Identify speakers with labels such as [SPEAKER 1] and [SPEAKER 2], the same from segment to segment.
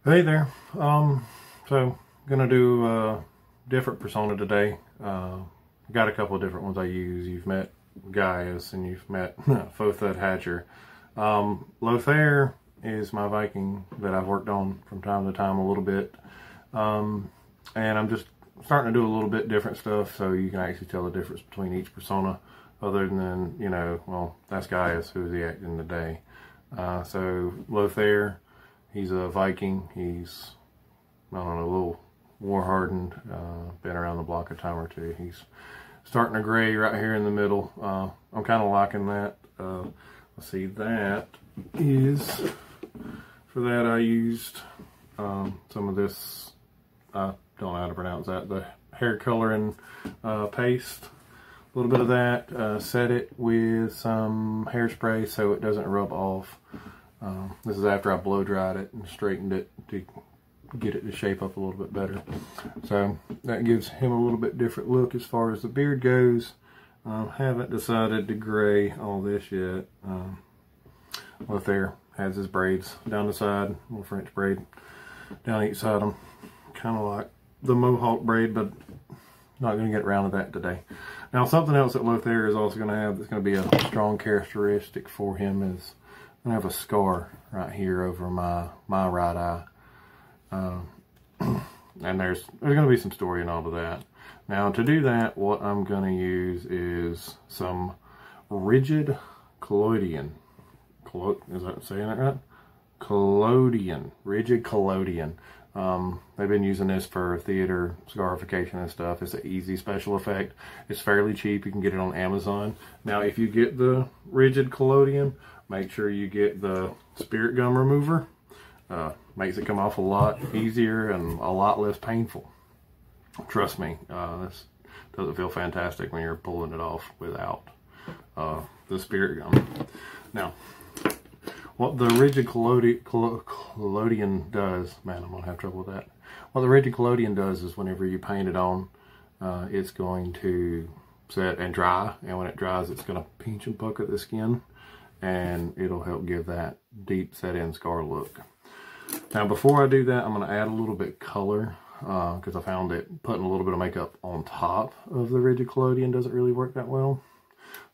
[SPEAKER 1] Hey there. So gonna do a different persona today. Got a couple of different ones I use. You've met Gaius and you've met Fothud Hatcher. Lothair is my Viking that I've worked on from time to time a little bit. And I'm just starting to do a little bit different stuff so you can actually tell the difference between each persona, other than, you know, well, that's Gaius, who is he acting today. So Lothair, he's a Viking. He's, I don't know, a little war-hardened, been around the block a time or two. He's starting to gray right here in the middle. I'm kind of liking that. Let's see, that is, for that I used some of this, I don't know how to pronounce that, the hair coloring paste. A little bit of that, set it with some hairspray so it doesn't rub off. This is after I blow dried it and straightened it to get it to shape up a little bit better. So that gives him a little bit different look as far as the beard goes. Haven't decided to gray all this yet. Lothair has his braids down the side, little French braid down each side of them. Kind of like the Mohawk braid, but not going to get around to that today. Now, something else that Lothair is also going to have that's going to be a strong characteristic for him is I have a scar right here over my right eye. And there's going to be some story in all of that. Now, to do that, what I'm going to use is some rigid collodion. Is that saying that right? Collodion. Rigid collodion. They've been using this for theater scarification and stuff. It's an easy special effect. It's fairly cheap. You can get it on Amazon. Now, if you get the rigid collodion, make sure you get the spirit gum remover. Makes it come off a lot easier and a lot less painful. Trust me, this doesn't feel fantastic when you're pulling it off without the spirit gum. Now, what the rigid collodion does, man, I'm going to have trouble with that. What the rigid collodion does is whenever you paint it on, it's going to set and dry. And when it dries, it's going to pinch and pucker the skin. And it'll help give that deep set-in scar look. Now, before I do that, I'm going to add a little bit of color. Because I found that putting a little bit of makeup on top of the rigid collodion doesn't really work that well.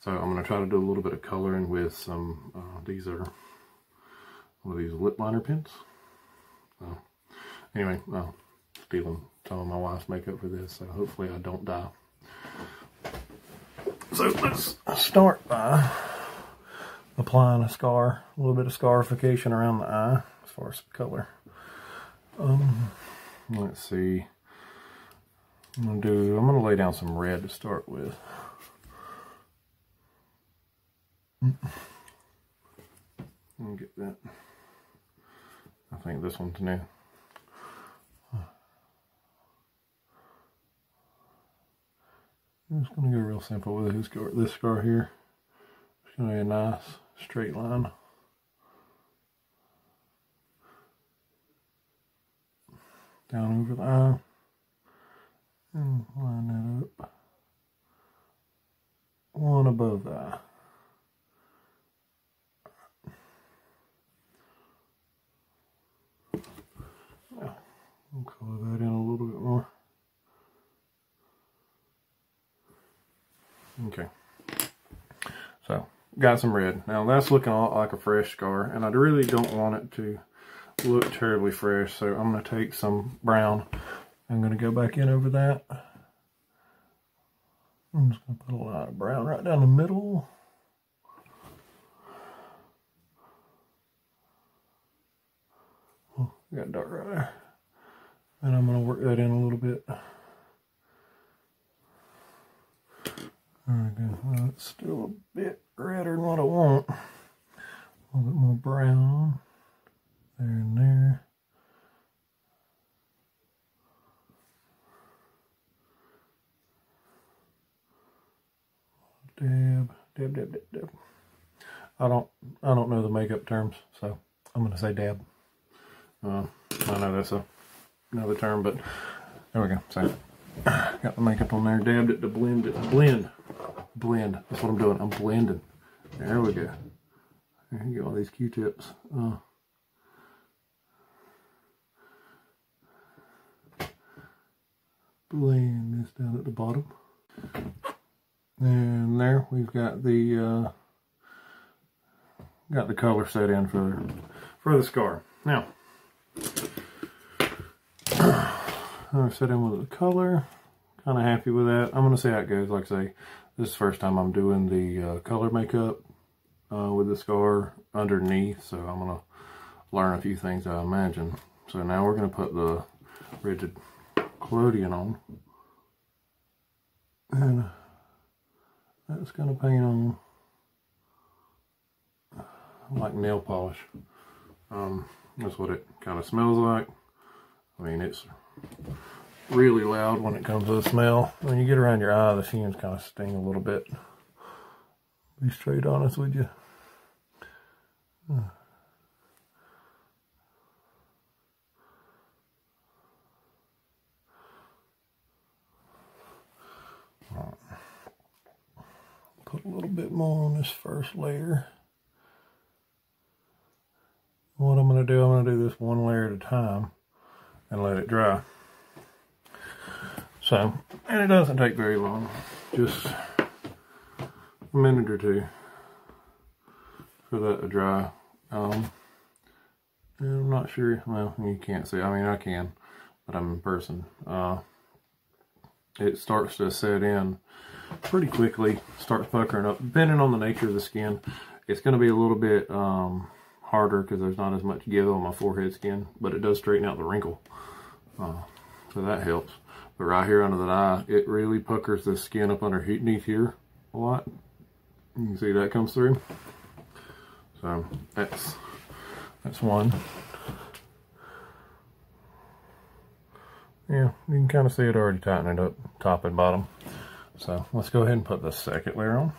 [SPEAKER 1] So I'm going to try to do a little bit of coloring with some, these are one of these lip liner pens. Anyway, stealing some of my wife's makeup for this, so hopefully I don't die. So let's start by applying a little bit of scarification around the eye as far as color. Let's see. I'm gonna lay down some red to start with. Let me get that. I think this one's new. I'm just gonna go real simple with this scar here. It's gonna be a nice straight line. Down over the eye. And line that up. One above the eye. Now, I'll color that in a little bit more. Okay. So, got some red. Now, that's looking a lot like a fresh scar, and I really don't want it to look terribly fresh, so I'm going to take some brown. I'm going to go back in over that. I'm just going to put a lot of brown right down the middle. Oh, got dark right there. And I'm going to work that in a little bit. There we go. Well, it's still a bit redder than what I want. A little bit more brown. There and there. Dab. I don't know the makeup terms, so I'm gonna say dab. I know that's another term, but there we go. So got the makeup on there, dabbed it to blend it. Blend. That's what I'm doing. I'm blending. There we go. There you go. All these Q-tips. blend this down at the bottom. And there we've got the color set in for the scar. Now I'm set in with the color. Kind of happy with that. I'm gonna see how it goes. Like I say, this is the first time I'm doing the color makeup with the scar underneath, so I'm gonna learn a few things, I imagine. So now we're gonna put the rigid collodion on, and that's gonna paint on like nail polish. That's what it kind of smells like. I mean, it's really loud when it comes to the smell. When you get around your eye, the fumes kind of sting a little bit. Be straight honest with you. Put a little bit more on this first layer. What I'm going to do this one layer at a time and let it dry. So, and it doesn't take very long, just a minute or two for that to dry. And I'm not sure, well, you can't see, I mean I can, but I'm in person. It starts to set in pretty quickly, starts puckering up. Depending on the nature of the skin, it's going to be a little bit harder because there's not as much give on my forehead skin, but it does straighten out the wrinkle, so that helps. But right here under the eye, it really puckers the skin up underneath here a lot. You can see that comes through. So that's one. Yeah, you can kind of see it already tightening up top and bottom. So let's go ahead and put the second layer on.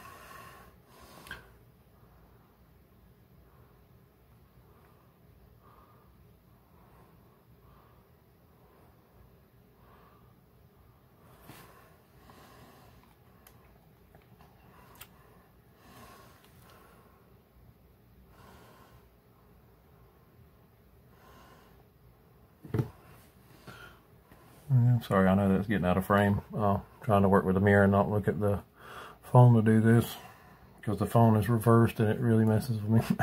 [SPEAKER 1] I'm sorry, I know that's getting out of frame. Trying to work with the mirror and not look at the phone to do this, because the phone is reversed and it really messes with me.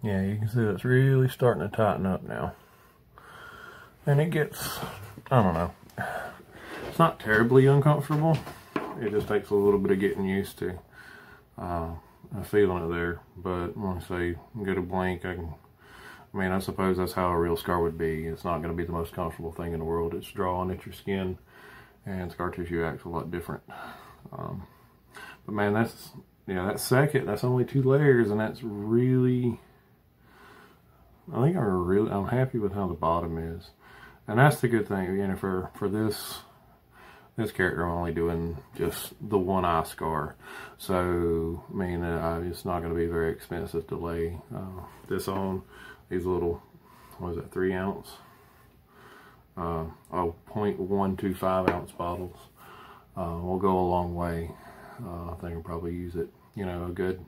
[SPEAKER 1] Yeah, you can see it's really starting to tighten up now. And it gets, I don't know, it's not terribly uncomfortable. It just takes a little bit of getting used to. I'm feeling it there, but when I say get a blank, I mean, I suppose that's how a real scar would be. It's not going to be the most comfortable thing in the world. It's drawing at your skin, and scar tissue acts a lot different. But man, that's only 2 layers, and that's really, I think I'm happy with how the bottom is. And that's the good thing, you know, for this character, I'm only doing just the one eye scar. So, I mean, it's not going to be very expensive to lay this on. These little, what is that, 3 ounce? 0.125 ounce bottles will go a long way. I think I'll probably use it, you know, a good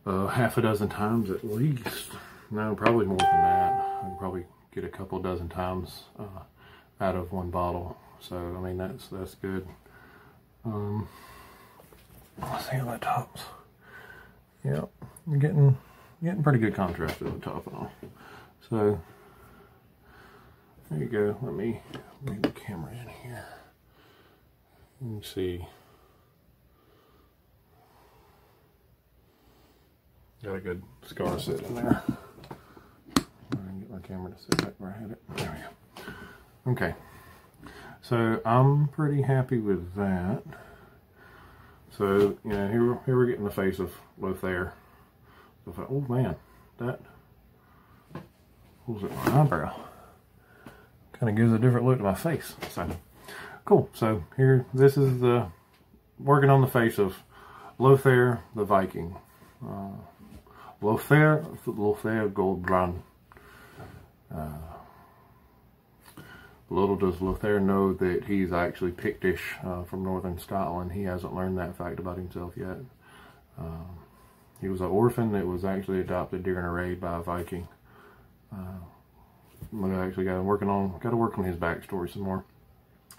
[SPEAKER 1] half a dozen times at least. No, probably more than that. I can probably get a couple dozen times out of one bottle. So, I mean, that's good. Let's see how that tops. Yep, you're getting pretty good contrast at the top and all. So, there you go. Let me bring the camera in here. You can see. Got a good scar set in there. I'm gonna get my camera to sit back where I had it. There we go. Okay. So I'm pretty happy with that. So, you know, here we're getting the face of Lothair. Oh man, that pulls at my eyebrow. Kind of gives a different look to my face. So cool. So here, this is the working on the face of Lothair the Viking. Lothair Goldbrand. Little does Lothair know that he's actually Pictish from northern Scotland. He hasn't learned that fact about himself yet. He was an orphan that was actually adopted during a raid by a Viking. We actually got to work on his backstory some more.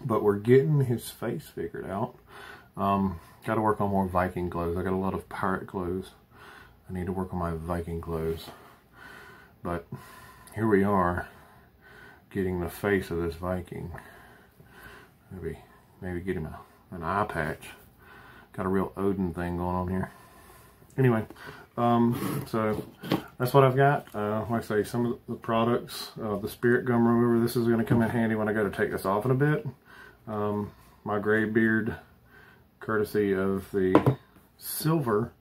[SPEAKER 1] But we're getting his face figured out. Got to work on more Viking clothes. I got a lot of pirate clothes. I need to work on my Viking clothes. But here we are, getting the face of this Viking. Maybe get him an eye patch. Got a real Odin thing going on here. Anyway, so that's what I've got. Like I say, some of the products, the spirit gum remover, this is going to come in handy when I go to take this off in a bit. My gray beard, courtesy of the silver,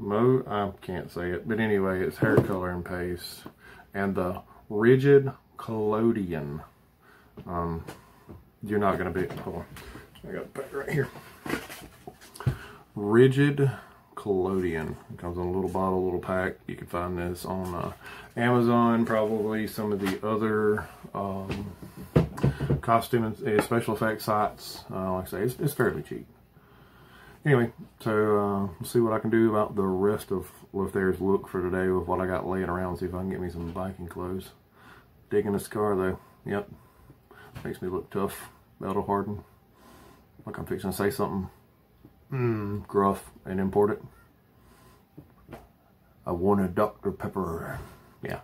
[SPEAKER 1] I can't say it, but anyway, it's hair color and paste. And the rigid collodion. You're not going to be, hold on, I got a pack right here. Rigid collodion. It comes in a little bottle, little pack. You can find this on Amazon, probably some of the other costume and special effects sites. Like I say, it's fairly cheap. Anyway, so we'll see what I can do about the rest of Lothair's look for today with what I got laying around. See if I can get me some Viking clothes. Digging this car though. Yep. Makes me look tough, battle hardened. Like I'm fixing to say something gruff and important. I wanted Dr. Pepper. Yeah.